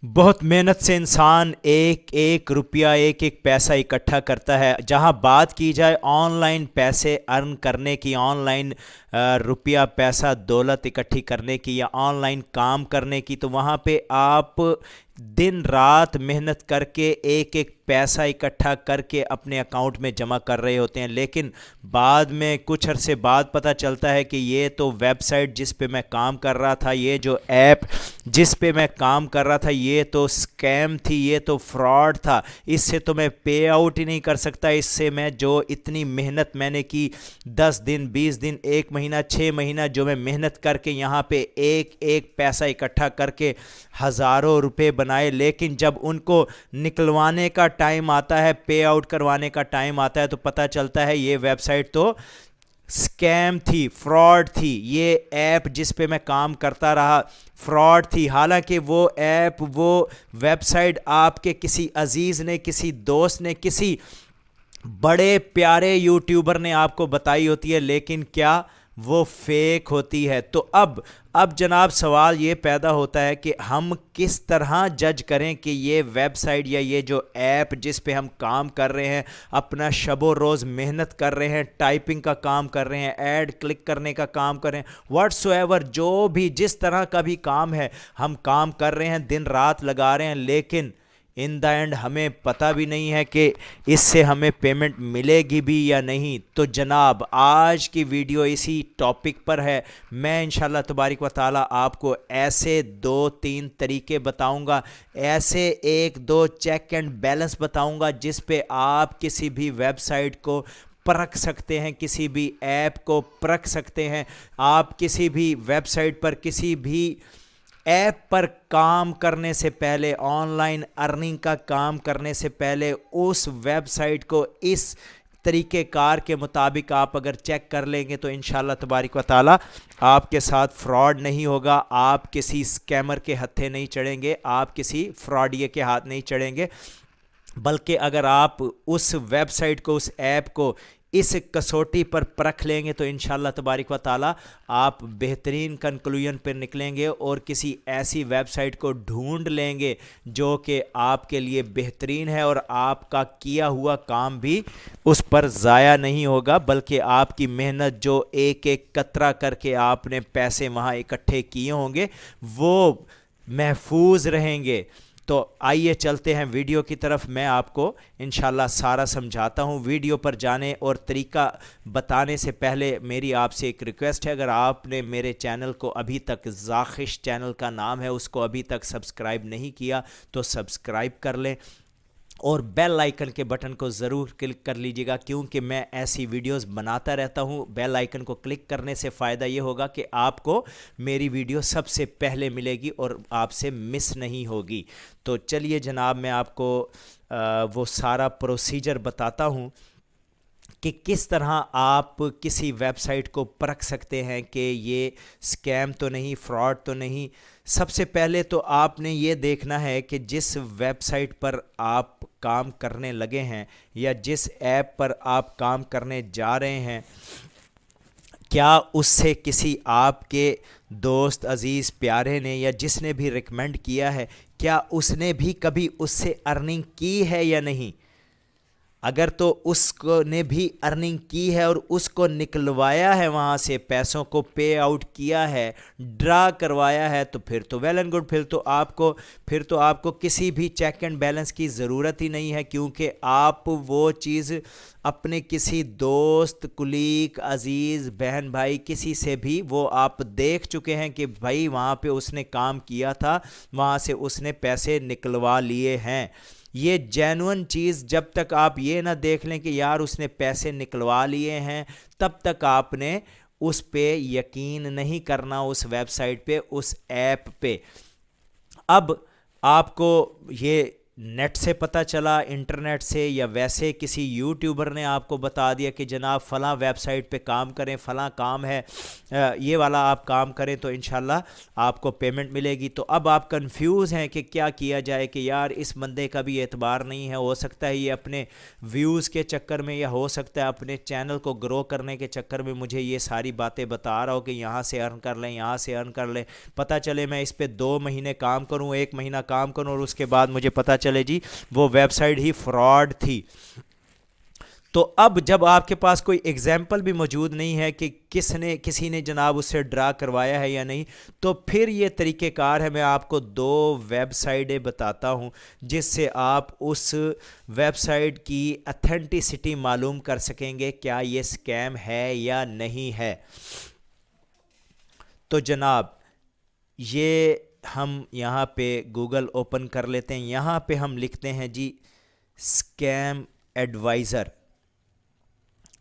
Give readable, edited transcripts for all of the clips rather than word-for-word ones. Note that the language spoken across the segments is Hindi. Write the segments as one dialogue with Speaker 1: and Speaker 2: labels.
Speaker 1: बहुत मेहनत से इंसान एक एक रुपया एक एक पैसा इकट्ठा करता है। जहां बात की जाए ऑनलाइन पैसे अर्न करने की, ऑनलाइन रुपया पैसा दौलत इकट्ठी करने की या ऑनलाइन काम करने की, तो वहां पे आप दिन रात मेहनत करके एक एक पैसा इकट्ठा करके अपने अकाउंट में जमा कर रहे होते हैं। लेकिन बाद में कुछ अरसे बाद पता चलता है कि ये तो वेबसाइट जिस पे मैं काम कर रहा था, ये जो ऐप जिस पे मैं काम कर रहा था, ये तो स्कैम थी, ये तो फ्रॉड था। इससे तो मैं पे आउट ही नहीं कर सकता। इससे मैं जो इतनी मेहनत मैंने की, 10 दिन 20 दिन 1 महीना 6 महीना जो मैं मेहनत करके यहाँ पे एक एक पैसा इकट्ठा करके हज़ारों रुपए बनाए, लेकिन जब उनको निकलवाने का टाइम आता है, पे आउट करवाने का टाइम आता है, तो पता चलता है ये वेबसाइट तो स्कैम थी, फ्रॉड थी। ये ऐप जिस पे मैं काम करता रहा फ्रॉड थी। हालांकि वो ऐप, वो वेबसाइट आपके किसी अजीज़ ने, किसी दोस्त ने, किसी बड़े प्यारे यूट्यूबर ने आपको बताई होती है, लेकिन क्या वो फेक होती है। तो अब जनाब सवाल ये पैदा होता है कि हम किस तरह जज करें कि ये वेबसाइट या ये जो ऐप जिस पे हम काम कर रहे हैं, अपना शबो रोज़ मेहनत कर रहे हैं, टाइपिंग का काम कर रहे हैं, ऐड क्लिक करने का काम कर रहे हैं, व्हाट्सोएवर जो भी जिस तरह का भी काम है हम काम कर रहे हैं, दिन रात लगा रहे हैं, लेकिन इन द एंड हमें पता भी नहीं है कि इससे हमें पेमेंट मिलेगी भी या नहीं। तो जनाब आज की वीडियो इसी टॉपिक पर है। मैं इंशाल्लाह तबारिक व ताला आपको ऐसे 2-3 तरीके बताऊंगा, ऐसे 1-2 चेक एंड बैलेंस बताऊंगा जिस पे आप किसी भी वेबसाइट को परख सकते हैं, किसी भी ऐप को परख सकते हैं। आप किसी भी वेबसाइट पर, किसी भी ऐप पर काम करने से पहले, ऑनलाइन अर्निंग का काम करने से पहले, उस वेबसाइट को इस तरीक़ेकार के मुताबिक आप अगर चेक कर लेंगे तो इंशाल्लाह तबारिक व ताला आपके साथ फ्रॉड नहीं होगा, आप किसी स्कैमर के हत्थे नहीं चढ़ेंगे, आप किसी फ्रॉडिये के हाथ नहीं चढ़ेंगे। बल्कि अगर आप उस वेबसाइट को, उस ऐप को इस कसौटी पर परख लेंगे तो इंशाल्लाह तबारिक व ताला आप बेहतरीन कंक्लूजन पर निकलेंगे और किसी ऐसी वेबसाइट को ढूंढ लेंगे जो कि आपके लिए बेहतरीन है और आपका किया हुआ काम भी उस पर ज़ाया नहीं होगा, बल्कि आपकी मेहनत जो एक एक कतरा करके आपने पैसे वहाँ इकट्ठे किए होंगे वो महफूज रहेंगे। तो आइए चलते हैं वीडियो की तरफ। मैं आपको इंशाल्लाह सारा समझाता हूँ। वीडियो पर जाने और तरीका बताने से पहले मेरी आपसे एक रिक्वेस्ट है, अगर आपने मेरे चैनल को अभी तक, ज़ाखिश चैनल का नाम है, उसको अभी तक सब्सक्राइब नहीं किया तो सब्सक्राइब कर लें और बेल आइकन के बटन को ज़रूर क्लिक कर लीजिएगा, क्योंकि मैं ऐसी वीडियोस बनाता रहता हूं। बेल आइकन को क्लिक करने से फ़ायदा ये होगा कि आपको मेरी वीडियो सबसे पहले मिलेगी और आपसे मिस नहीं होगी। तो चलिए जनाब, मैं आपको वो सारा प्रोसीजर बताता हूं कि किस तरह आप किसी वेबसाइट को परख सकते हैं कि ये स्कैम तो नहीं, फ्रॉड तो नहीं। सबसे पहले तो आपने ये देखना है कि जिस वेबसाइट पर आप काम करने लगे हैं या जिस ऐप पर आप काम करने जा रहे हैं, क्या उससे किसी आपके दोस्त, अजीज़, प्यारे ने या जिसने भी रिकमेंड किया है, क्या उसने भी कभी उससे अर्निंग की है या नहीं। अगर तो उसको ने भी अर्निंग की है और उसको निकलवाया है, वहाँ से पैसों को पे आउट किया है, ड्रा करवाया है, तो फिर तो वेल एंड गुड। फिर तो आपको किसी भी चेक एंड बैलेंस की ज़रूरत ही नहीं है, क्योंकि आप वो चीज़ अपने किसी दोस्त, कुलीग, अजीज़, बहन भाई, किसी से भी वो आप देख चुके हैं कि भाई वहाँ पे उसने काम किया था, वहाँ से उसने पैसे निकलवा लिए हैं। ये जेन्युइन चीज़ जब तक आप ये ना देख लें कि यार उसने पैसे निकलवा लिए हैं, तब तक आपने उस पे यकीन नहीं करना, उस वेबसाइट पे, उस ऐप पे। अब आपको ये नेट से पता चला, इंटरनेट से, या वैसे किसी यूट्यूबर ने आपको बता दिया कि जनाब फ़लाँ वेबसाइट पे काम करें, फ़लाँ काम है, ये वाला आप काम करें तो इंशाल्लाह आपको पेमेंट मिलेगी। तो अब आप कंफ्यूज हैं कि क्या किया जाए, कि यार इस बंदे का भी एतबार नहीं है, हो सकता है ये अपने व्यूज़ के चक्कर में, या हो सकता है अपने चैनल को ग्रो करने के चक्कर में मुझे ये सारी बातें बता रहा हो कि यहाँ से अर्न कर लें, यहाँ से अर्न कर लें। पता चले मैं इस पर 2 महीने काम करूँ, 1 महीना काम करूँ, और उसके बाद मुझे पता चले जी वो वेबसाइट ही फ्रॉड थी। तो अब जब आपके पास कोई एग्जाम्पल भी मौजूद नहीं है कि किसी ने जनाब उससे ड्रा करवाया है या नहीं, तो फिर ये तरीक़ेकार है। मैं आपको 2 वेबसाइटें बताता हूँ जिससे आप उस वेबसाइट की अथेंटिसिटी मालूम कर सकेंगे, क्या ये स्कैम है या नहीं है। तो जनाब ये हम यहाँ पे गूगल ओपन कर लेते हैं, यहाँ पे हम लिखते हैं जी स्कैम एडवाइज़र,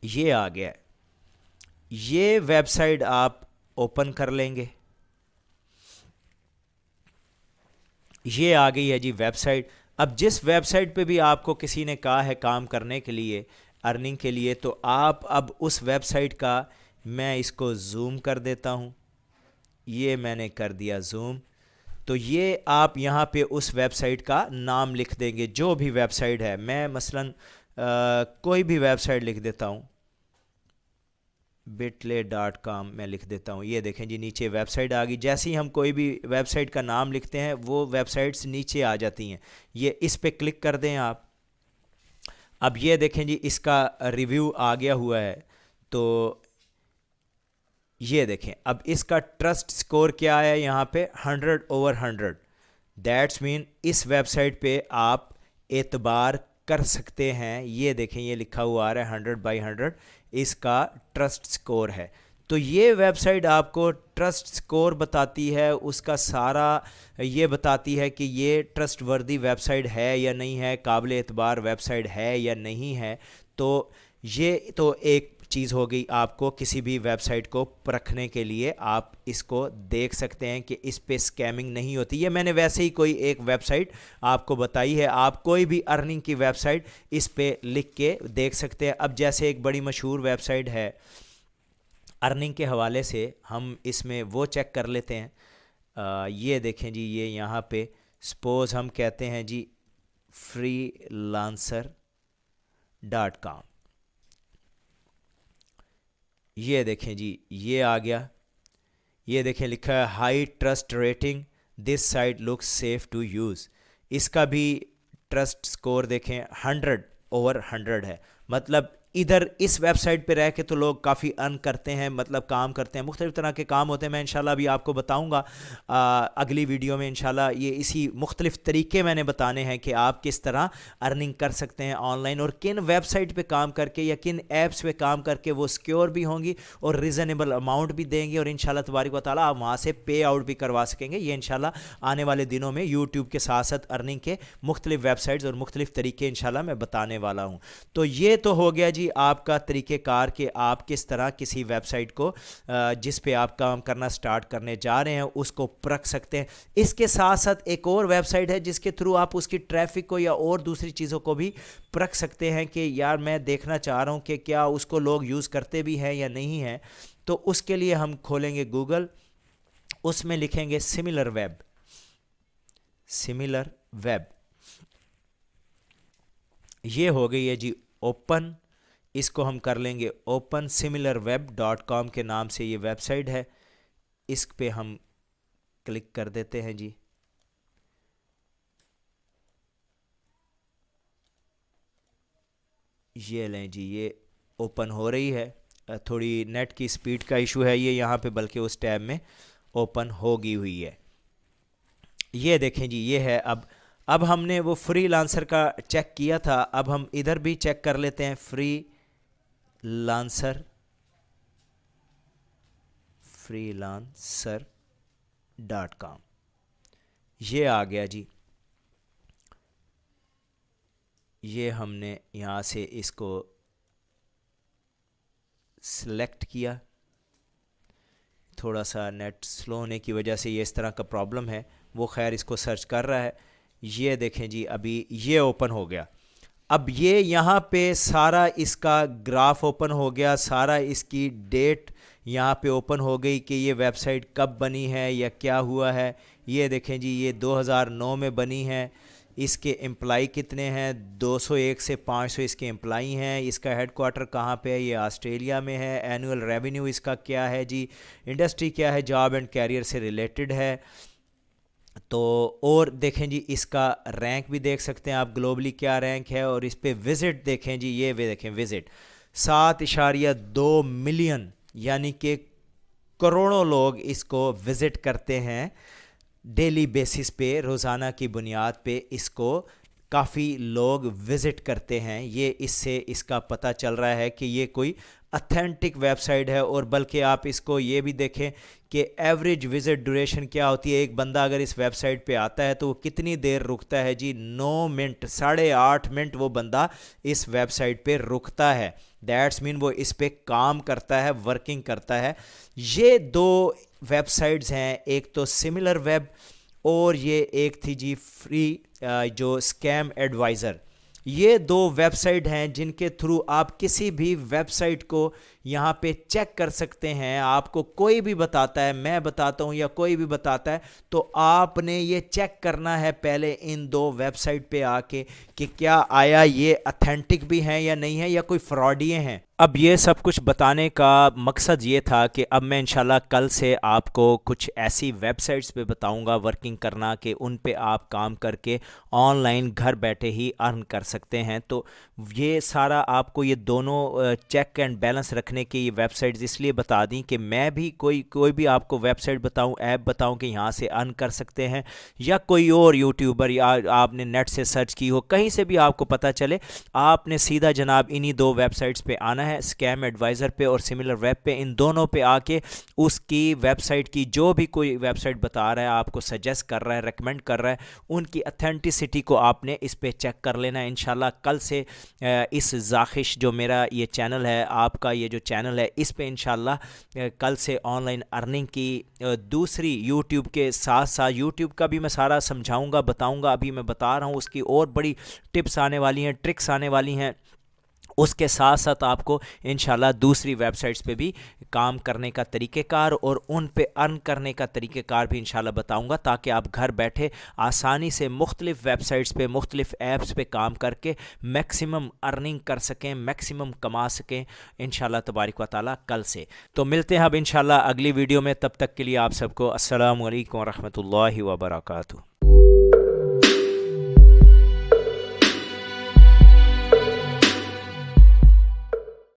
Speaker 1: ये आ गया। ये वेबसाइट आप ओपन कर लेंगे, ये आ गई है जी वेबसाइट। अब जिस वेबसाइट पे भी आपको किसी ने कहा है काम करने के लिए, अर्निंग के लिए, तो आप अब उस वेबसाइट का, मैं इसको ज़ूम कर देता हूँ, ये मैंने कर दिया ज़ूम। तो ये आप यहाँ पे उस वेबसाइट का नाम लिख देंगे, जो भी वेबसाइट है। मैं मसलन कोई भी वेबसाइट लिख देता हूँ, bitly.com मैं लिख देता हूँ। ये देखें जी नीचे वेबसाइट आ गई। जैसे ही हम कोई भी वेबसाइट का नाम लिखते हैं वो वेबसाइट्स नीचे आ जाती हैं। ये इस पे क्लिक कर दें आप। अब ये देखें जी इसका रिव्यू आ गया हुआ है। तो ये देखें अब इसका ट्रस्ट स्कोर क्या है यहाँ पे, 100/100। दैट्स मीन इस वेबसाइट पे आप एतबार कर सकते हैं। ये देखें ये लिखा हुआ आ रहा है 100/100 इसका ट्रस्ट स्कोर है। तो ये वेबसाइट आपको ट्रस्ट स्कोर बताती है, उसका सारा ये बताती है कि ये ट्रस्ट वर्दी वेबसाइट है या नहीं है, काबिल एतबार वेबसाइट है या नहीं है। तो ये तो एक चीज़ हो गई, आपको किसी भी वेबसाइट को परखने के लिए आप इसको देख सकते हैं कि इस पे स्कैमिंग नहीं होती। ये मैंने वैसे ही कोई एक वेबसाइट आपको बताई है, आप कोई भी अर्निंग की वेबसाइट इस पे लिख के देख सकते हैं। अब जैसे एक बड़ी मशहूर वेबसाइट है अर्निंग के हवाले से, हम इसमें वो चेक कर लेते हैं। ये देखें जी, ये यहाँ पे सपोज़ हम कहते हैं जी freelancer.com। ये देखें जी ये आ गया। ये देखें लिखा है high trust rating, this site looks safe to use. इसका भी ट्रस्ट स्कोर देखें 100/100 है। मतलब इधर इस वेबसाइट पे रह के तो लोग काफ़ी अर्न करते हैं, मतलब काम करते हैं, मुख्तलिफ़ तरह के काम होते हैं। मैं इंशाल्लाह अभी आपको बताऊंगा अगली वीडियो में इंशाल्लाह। ये इसी मुख्तलिफ़ तरीके मैंने बताने हैं कि आप किस तरह अर्निंग कर सकते हैं ऑनलाइन, और किन वेबसाइट पे काम करके या किन ऐप्स पे काम करके वो सिक्योर भी होंगी और रिजनेबल अमाउंट भी देंगे, और इंशाल्लाह तबारक व तआला आप वहाँ से पे आउट भी करवा सकेंगे। ये इंशाल्लाह आने वाले दिनों में यूट्यूब के साथ साथ अर्निंग के मुख्तलिफ़ वेबसाइट्स और मुख्तलिफ़ तरीके इंशाल्लाह मैं बताने वाला हूँ। तो ये तो हो गया जी आपका तरीक़ेकार कि आप किस तरह किसी वेबसाइट को जिस पे आप काम करना स्टार्ट करने जा रहे हैं उसको परख सकते हैं। इसके साथ साथ एक और वेबसाइट है जिसके थ्रू आप उसकी ट्रैफिक को या और दूसरी चीज़ों को भी परख सकते हैं कि यार मैं देखना चाह रहा हूँ कि क्या उसको लोग यूज़ करते भी हैं या नहीं हैं। तो उसके लिए हम खोलेंगे गूगल, उसमें लिखेंगे सिमिलर वेब। सिमिलर वेब ये हो गई है जी ओपन। इसको हम कर लेंगे ओपन। similarweb.com के नाम से ये वेबसाइट है, इस पे हम क्लिक कर देते हैं जी। ये लें जी ये ओपन हो रही है। थोड़ी नेट की स्पीड का इशू है ये यहाँ पे, बल्कि उस टैब में ओपन होगी हुई है। ये देखें जी ये है। अब हमने वो फ्रीलांसर का चेक किया था, अब हम इधर भी चेक कर लेते हैं freelancer.com। ये आ गया जी। ये हमने यहाँ से इसको सिलेक्ट किया। थोड़ा सा नेट स्लो होने की वजह से ये इस तरह का प्रॉब्लम है, वो खैर इसको सर्च कर रहा है। ये देखें जी, अभी ये ओपन हो गया। अब ये यहाँ पे सारा इसका ग्राफ ओपन हो गया, सारा इसकी डेट यहाँ पे ओपन हो गई कि ये वेबसाइट कब बनी है या क्या हुआ है। ये देखें जी, ये 2009 में बनी है। इसके एम्प्लाई कितने हैं, 201 से 500 इसके एम्प्लाई हैं। इसका हेडक्वार्टर कहाँ पे है, ये ऑस्ट्रेलिया में है। एनुअल रेवेन्यू इसका क्या है जी, इंडस्ट्री क्या है, जॉब एंड कैरियर से रिलेटेड है। तो और देखें जी, इसका रैंक भी देख सकते हैं आप, ग्लोबली क्या रैंक है। और इस पे विज़िट देखें जी, ये वे देखें विज़िट 7.2 मिलियन, यानी कि करोड़ों लोग इसको विज़िट करते हैं डेली बेसिस पे, रोज़ाना की बुनियाद पे इसको काफ़ी लोग विज़िट करते हैं। ये इससे इसका पता चल रहा है कि ये कोई अथेंटिक वेबसाइट है। और बल्कि आप इसको ये भी देखें कि एवरेज विज़िट ड्यूरेशन क्या होती है। एक बंदा अगर इस वेबसाइट पे आता है तो वो कितनी देर रुकता है जी, 9 मिनट, 8.5 मिनट वो बंदा इस वेबसाइट पे रुकता है। दैट्स मीन वो इस पे काम करता है, वर्किंग करता है। ये दो वेबसाइट्स हैं, एक तो सिमिलर वेब और ये एक थी जी फ्री जो स्कैम एडवाइज़र। ये दो वेबसाइट हैं जिनके थ्रू आप किसी भी वेबसाइट को यहाँ पे चेक कर सकते हैं। आपको कोई भी बताता है, मैं बताता हूँ या कोई भी बताता है, तो आपने ये चेक करना है पहले इन दो वेबसाइट पे आके कि क्या आया ये अथेंटिक भी हैं या नहीं है, या कोई फ्रॉडिये हैं। अब ये सब कुछ बताने का मकसद ये था कि अब मैं इंशाल्लाह कल से आपको कुछ ऐसी वेबसाइट्स पे बताऊंगा वर्किंग करना, कि उन पे आप काम करके ऑनलाइन घर बैठे ही अर्न कर सकते हैं। तो ये सारा आपको ये दोनों चेक एंड बैलेंस रखने की ये वेबसाइट्स इसलिए बता दी कि मैं भी कोई भी आपको वेबसाइट बताऊं, ऐप बताऊं कि यहाँ से अर्न कर सकते हैं, या कोई और यूट्यूबर या आपने नेट से सर्च की हो, कहीं से भी आपको पता चले, आपने सीधा जनाब इन्हीं दो वेबसाइट्स पे आना है, स्कैम एडवाइज़र पे और सिमिलर वेब पे। इन दोनों पे आके उसकी वेबसाइट की, जो भी कोई वेबसाइट बता रहा है, आपको सजेस्ट कर रहा है, रेकमेंड कर रहा है, उनकी अथेंटिसिटी को आपने इस पे चेक कर लेना है। इंशाल्लाह कल से इस ज़ाखिश जो मेरा ये चैनल है, आपका ये जो चैनल है, इस पे इंशाल्लाह कल से ऑनलाइन अर्निंग की दूसरी यूट्यूब के साथ साथ, यूट्यूब का भी मैं सारा समझाऊंगा, बताऊंगा। अभी मैं बता रहा हूँ, उसकी और बड़ी टिप्स आने वाली हैं, ट्रिक्स आने वाली हैं। उसके साथ साथ आपको इंशाल्लाह दूसरी वेबसाइट्स पे भी काम करने का तरीक़ेकार और उन पे अर्न करने का तरीक़ेकार भी इंशाल्लाह बताऊंगा, ताकि आप घर बैठे आसानी से मुख्तलिफ़ वेबसाइट्स पे, मुख्तलिफ़ ऐप्स पे काम करके मैक्सिमम अर्निंग कर सकें, मैक्सिमम कमा सकें इंशाल्लाह तबारिक व तआला कल से। तो मिलते हैं अब इंशाल्लाह अगली वीडियो में, तब तक के लिए आप सबको अस्सलामु अलैकुम व रहमतुल्लाहि व बरकातुहू।